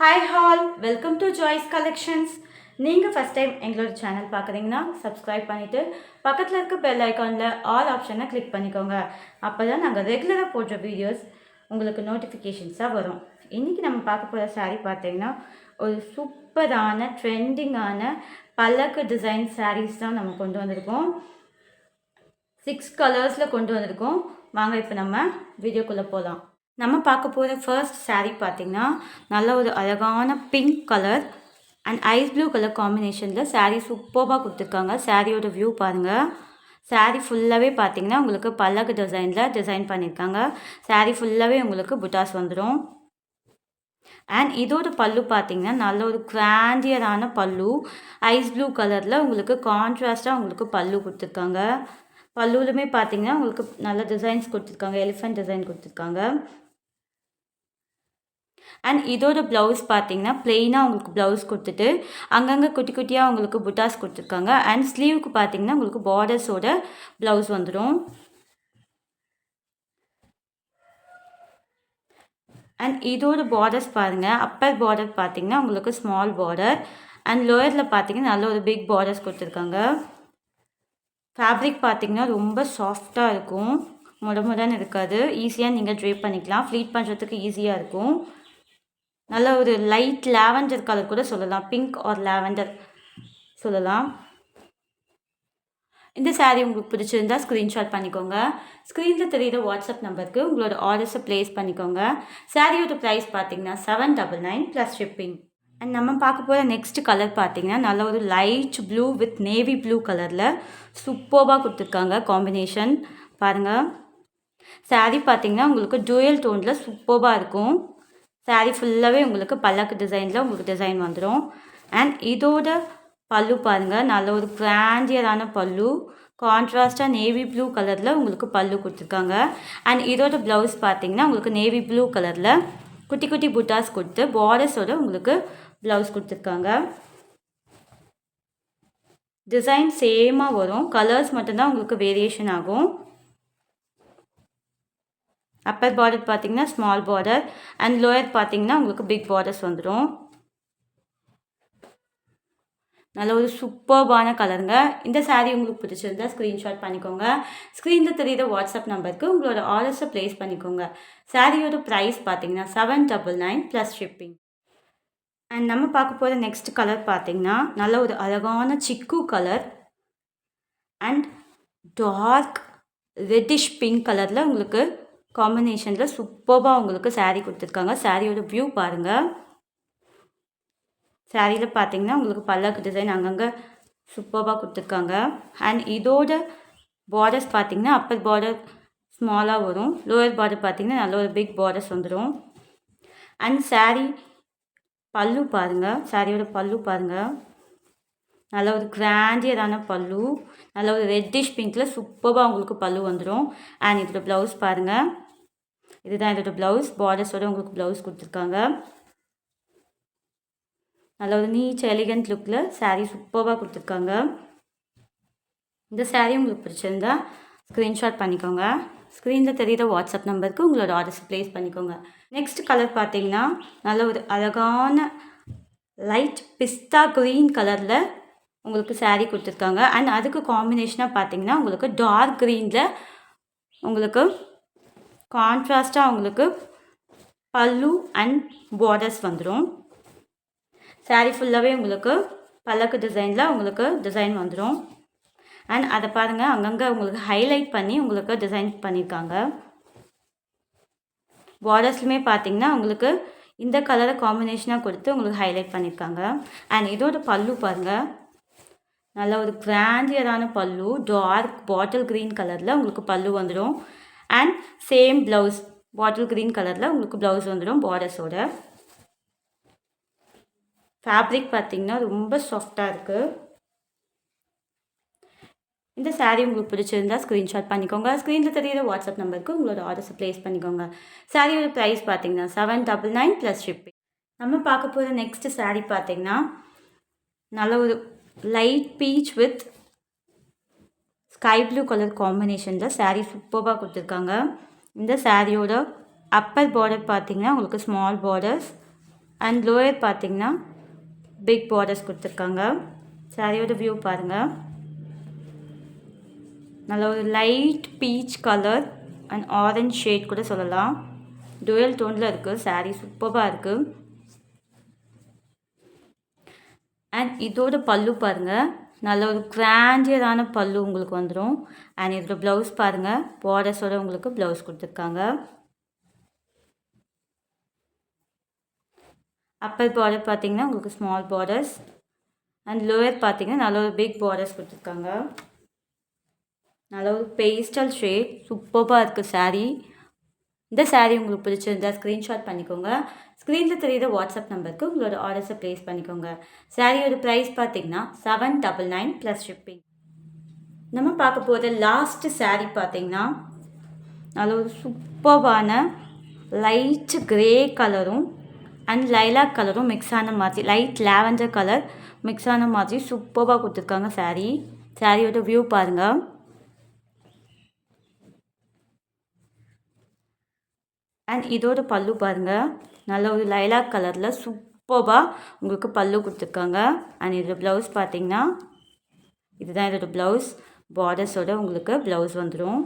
Hi all, welcome to Joy's collections. நீங்கள் first time எங்களோட channel பார்க்குறீங்கன்னா சப்ஸ்கிரைப் பண்ணிவிட்டு பக்கத்தில் இருக்க பெல் ஐக்கானில் ஆல் ஆப்ஷனை கிளிக் பண்ணிக்கோங்க. அப்போ தான் நாங்கள் ரெகுலராக போடுற வீடியோஸ் உங்களுக்கு நோட்டிஃபிகேஷன்ஸாக வரும். இன்றைக்கி நம்ம பார்க்க போகிற சாரீ பார்த்தீங்கன்னா ஒரு சூப்பரான ட்ரெண்டிங்கான பல்லக்கு டிசைன் சாரீஸ் தான் நம்ம கொண்டு வந்திருக்கோம். 6 கலர்ஸில் கொண்டு வந்திருக்கோம். வாங்க இப்போ நம்ம வீடியோக்குள்ளே போகலாம். நம்ம பார்க்க போகிற ஃபர்ஸ்ட் சாரீ பார்த்திங்கன்னா நல்ல ஒரு அழகான pink colour and ice blue colour காம்பினேஷனில் சாரீ சூப்பராக கொடுத்துருக்காங்க. சாரியோட வியூ பாருங்கள். சாரீ ஃபுல்லாகவே பார்த்திங்கன்னா உங்களுக்கு பல்லக்கு டிசைனில் டிசைன் பண்ணியிருக்காங்க. சாரீ ஃபுல்லாகவே உங்களுக்கு புட்டாஸ் வந்துடும். அண்ட் இதோட பல்லு பார்த்திங்கன்னா நல்ல ஒரு கிராண்டியரான பல்லு, ஐஸ் ப்ளூ கலரில் உங்களுக்கு கான்ட்ராஸ்ட்டாக உங்களுக்கு பல்லு கொடுத்துருக்காங்க. பல்லுலுமே பார்த்திங்கன்னா உங்களுக்கு நல்ல டிசைன்ஸ் கொடுத்துருக்காங்க, எலிஃபென்ட் டிசைன் கொடுத்துருக்காங்க. அண்ட் இதோட ப்ளவுஸ் பார்த்திங்கன்னா ப்ளெயினாக உங்களுக்கு ப்ளவுஸ் கொடுத்துட்டு அங்கங்கே குட்டி குட்டியாக உங்களுக்கு புட்டாஸ் கொடுத்துருக்காங்க. அண்ட் ஸ்லீவுக்கு பார்த்திங்கன்னா உங்களுக்கு பார்டர்ஸோட ப்ளவுஸ் வந்துடும். அண்ட் இதோட பார்டர்ஸ் பாருங்கள். அப்பர் பார்டர் பார்த்திங்கன்னா உங்களுக்கு ஸ்மால் பார்டர் அண்ட் லோயரில் பார்த்திங்கன்னா நல்ல ஒரு பிக் பார்டர்ஸ் கொடுத்துருக்காங்க. ஃபேப்ரிக் பார்த்திங்கன்னா ரொம்ப சாஃப்டாக இருக்கும், முடமுடன்னு இருக்காது. ஈஸியாக நீங்கள் ட்ரேப் பண்ணிக்கலாம், ஃப்ளீட் பண்ணுறதுக்கு ஈஸியாக இருக்கும். நல்ல ஒரு லைட் லாவெண்டர் கலர் கூட சொல்லலாம், பிங்க் ஆர் லாவெண்டர் சொல்லலாம். இந்த சாரீ உங்களுக்கு பிடிச்சிருந்தால் ஸ்க்ரீன்ஷாட் பண்ணிக்கோங்க. ஸ்க்ரீனில் தெரியுற வாட்ஸ்அப் நம்பருக்கு உங்களோட ஆர்டர்ஸை ப்ளேஸ் பண்ணிக்கோங்க. சாரியோட ப்ரைஸ் பார்த்தீங்கன்னா 799 ப்ளஸ் ஷிப்பிங். அண்ட் நம்ம பார்க்க போகிற நெக்ஸ்ட் கலர் பார்த்தீங்கன்னா நல்ல ஒரு light blue with navy blue கலரில் சூப்பராக கொடுத்துருக்காங்க காம்பினேஷன் பாருங்கள். சாரீ பார்த்தீங்கன்னா உங்களுக்கு டூயல் டோனில் சூப்பராக இருக்கும். சாரீ ஃபுல்லாகவே உங்களுக்கு பல்லக்கு டிசைனில் உங்களுக்கு டிசைன் வந்துடும். அண்ட் இதோட பல்லு பாருங்கள், நல்ல ஒரு கிராண்டியரான பல்லு, கான்ட்ராஸ்டாக நேவி ப்ளூ கலரில் உங்களுக்கு பல்லு கொடுத்துருக்காங்க. அண்ட் இதோட ப்ளவுஸ் பார்த்தீங்கன்னா உங்களுக்கு நேவி ப்ளூ கலரில் குட்டி குட்டி புட்டாஸ் கொடுத்து பார்டர்ஸோட உங்களுக்கு ப்ளவுஸ் கொடுத்துருக்காங்க. டிசைன் சேமாக வரும், கலர்ஸ் மட்டும்தான் உங்களுக்கு வேரியேஷன் ஆகும். அப்பர் பார்டர் பார்த்தீங்கன்னா ஸ்மால் பார்டர் அண்ட் லோயர் பார்த்தீங்கன்னா உங்களுக்கு பிக் பார்டர்ஸ் வந்துடும். நல்ல ஒரு சூப்பர்பான கலருங்க. இந்த சாரீ உங்களுக்கு பிடிச்சிருந்தா ஸ்க்ரீன்ஷாட் பண்ணிக்கோங்க. ஸ்க்ரீனில் தெரியுற வாட்ஸ்அப் நம்பருக்கு உங்களோட ஆர்டர்ஸை ப்ளேஸ் பண்ணிக்கோங்க. சாரியோட ப்ரைஸ் பார்த்தீங்கன்னா 799 ப்ளஸ் ஷிப்பிங். அண்ட் நம்ம பார்க்க போகிற நெக்ஸ்ட் கலர் பார்த்தீங்கன்னா நல்ல ஒரு அழகான சிக்கு colour and dark reddish pink கலரில் உங்களுக்கு காம்பினேஷனில் சூப்பராக உங்களுக்கு சாரீ கொடுத்துருக்காங்க. சாரியோட வியூ பாருங்கள். சாரியில் பார்த்தீங்கன்னா உங்களுக்கு பல்லக்கு டிசைன் அங்கங்கே சூப்பராக கொடுத்துருக்காங்க. அண்ட் இதோட பார்டர்ஸ் பார்த்தீங்கன்னா அப்பர் பார்டர் ஸ்மாலாக வரும், லோயர் பார்டர் பார்த்தீங்கன்னா நல்ல ஒரு பிக் பார்டர்ஸ் வந்துடும். அண்ட் சாரீ பல்லு பாருங்கள். சாரியோட பல்லு பாருங்கள், நல்ல ஒரு கிராண்டியரான பல்லு, நல்ல ஒரு ரெட்டிஷ் பிங்க்கில் சூப்பராக உங்களுக்கு பல்லு வந்துடும். அண்ட் இதோட ப்ளவுஸ் பாருங்கள், இதுதான் இதோட ப்ளவுஸ். பார்டர்ஸோடு உங்களுக்கு ப்ளவுஸ் கொடுத்துருக்காங்க. நல்ல ஒரு நீச் எலிகண்ட் லுக்கில் சாரீ சூப்பராக கொடுத்துருக்காங்க. இந்த சாரீ உங்களுக்கு பிடிச்சிருந்தா ஸ்க்ரீன்ஷாட் பண்ணிக்கோங்க. ஸ்க்ரீனில் தெரியுற வாட்ஸ்அப் நம்பருக்கு உங்களோட ஆர்டர்ஸ் ப்ளேஸ் பண்ணிக்கோங்க. நெக்ஸ்ட் கலர் பார்த்தீங்கன்னா நல்ல ஒரு அழகான லைட் பிஸ்தா க்ரீன் கலரில் உங்களுக்கு சாரீ கொடுத்துருக்காங்க. அண்ட் அதுக்கு காம்பினேஷனாக பார்த்தீங்கன்னா உங்களுக்கு டார்க் க்ரீனில் உங்களுக்கு கான்ட்ராஸ்டாக உங்களுக்கு பல்லு அண்ட் பார்டர்ஸ் வந்துடும். சாரீ ஃபுல்லாகவே உங்களுக்கு பல்லக்கு டிசைனில் உங்களுக்கு டிசைன் வந்துடும். அண்ட் அதை பாருங்கள், அங்கங்கே உங்களுக்கு ஹைலைட் பண்ணி உங்களுக்கு டிசைன் பண்ணியிருக்காங்க. பார்டர்ஸ்லுமே பார்த்தீங்கன்னா உங்களுக்கு இந்த கலரை காம்பினேஷனாக கொடுத்து உங்களுக்கு ஹைலைட் பண்ணியிருக்காங்க. அண்ட் இதோட பல்லு பாருங்கள், நல்ல ஒரு கிராண்டியரான பல்லு, டார்க் பாட்டில் க்ரீன் கலரில் உங்களுக்கு பல்லு வந்துடும். And same blouse bottle green கலரில் உங்களுக்கு ப்ளவுஸ் வந்துடும் பார்டர்ஸோட. ஃபேப்ரிக் பார்த்திங்கன்னா ரொம்ப சாஃப்டாக இருக்குது. இந்த சாரீ உங்களுக்கு பிடிச்சிருந்தால் ஸ்க்ரீன்ஷாட் பண்ணிக்கோங்க. ஸ்க்ரீனில் தெரியுற வாட்ஸ்அப் நம்பருக்கு உங்களோட ஆர்டர்ஸை ப்ளேஸ் பண்ணிக்கோங்க. சாரியோட ப்ரைஸ் பார்த்தீங்கன்னா 799 ப்ளஸ் ஷிப்பிங். நம்ம பார்க்க போகிற நெக்ஸ்ட் சாரீ பார்த்திங்கன்னா நல்ல ஒரு light beach with sky blue colour காம்பினேஷனில் சாரீ சூப்பராக கொடுத்துருக்காங்க. இந்த சாரியோட அப்பர் பார்டர் பார்த்திங்கன்னா உங்களுக்கு ஸ்மால் பார்டர்ஸ் அண்ட் லோயர் பார்த்தீங்கன்னா பிக் பார்டர்ஸ் கொடுத்துருக்காங்க. சாரியோட வியூ பாருங்கள். நல்ல ஒரு light peach colour and orange shade கூட சொல்லலாம். டுவெல் டோனில் இருக்குது. சாரீ சூப்பராக இருக்குது. அண்ட் இதோட பல்லு பாருங்கள். நல்ல ஒரு கிராண்டியரான பல்லு உங்களுக்கு வந்துடும். அண்ட் இதோட ப்ளவுஸ் பாருங்கள். பார்டர்ஸோட உங்களுக்கு ப்ளவுஸ் கொடுத்துருக்காங்க. அப்பர் பார்டர் பார்த்தீங்கன்னா உங்களுக்கு ஸ்மால் பார்டர்ஸ். அண்ட் லோயர் பார்த்தீங்கன்னா நல்ல ஒரு பிக் பார்டர்ஸ் கொடுத்துருக்காங்க. நல்ல ஒரு பேஸ்டல் ஷேட் சூப்பராக இருக்குது சாரீ. இந்த சாரீ உங்களுக்கு பிடிச்சிருந்தா ஸ்க்ரீன்ஷாட் பண்ணிக்கோங்க. ஸ்க்ரீனில் தெரியுற வாட்ஸ்அப் நம்பருக்கு உங்களோட ஆர்டர்ஸை ப்ளேஸ் பண்ணிக்கோங்க. சாரியோட ப்ரைஸ் பார்த்தீங்கன்னா 799 ப்ளஸ் ஷிப்பிங். நம்ம பார்க்க போகிற லாஸ்ட்டு சாரீ பார்த்தீங்கன்னா நல்ல ஒரு சூப்பரான லைட் கிரே கலரும் அண்ட் லைலாக் கலரும் மிக்ஸ் ஆன மாதிரி, லைட் லாவெண்டர் கலர் மிக்ஸ் ஆன மாதிரி சூப்பராக கொடுத்துருக்காங்க சாரீ. சாரியோட வியூ பாருங்கள். அண்ட் இதோட பல்லு பாருங்கள். நல்ல ஒரு லைலாக் கலரில் சூப்பராக உங்களுக்கு பல்லு கொடுத்துருக்காங்க. அண்ட் இதோட ப்ளவுஸ் பார்த்தீங்கன்னா இதுதான் இதோட ப்ளவுஸ். பார்டர்ஸோட உங்களுக்கு ப்ளவுஸ் வந்துடும்.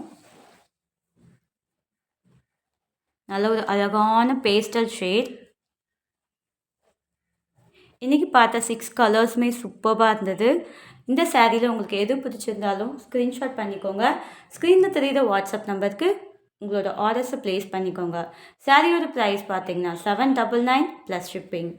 நல்ல ஒரு அழகான பேஸ்டல் ஷேட். இன்றைக்கி பார்த்த 6 கலர்ஸுமே சூப்பராக இருந்தது. இந்த சாரியில் உங்களுக்கு எது பிடிச்சிருந்தாலும் ஸ்க்ரீன்ஷாட் பண்ணிக்கோங்க. ஸ்க்ரீனில் தெரியுற வாட்ஸ்அப் நம்பருக்கு உங்களோட ஆர்டர்ஸை ப்ளேஸ் பண்ணிக்கோங்க. சாரியோட ப்ரைஸ் பார்த்தீங்கன்னா 799 ப்ளஸ் ஷிப்பிங்.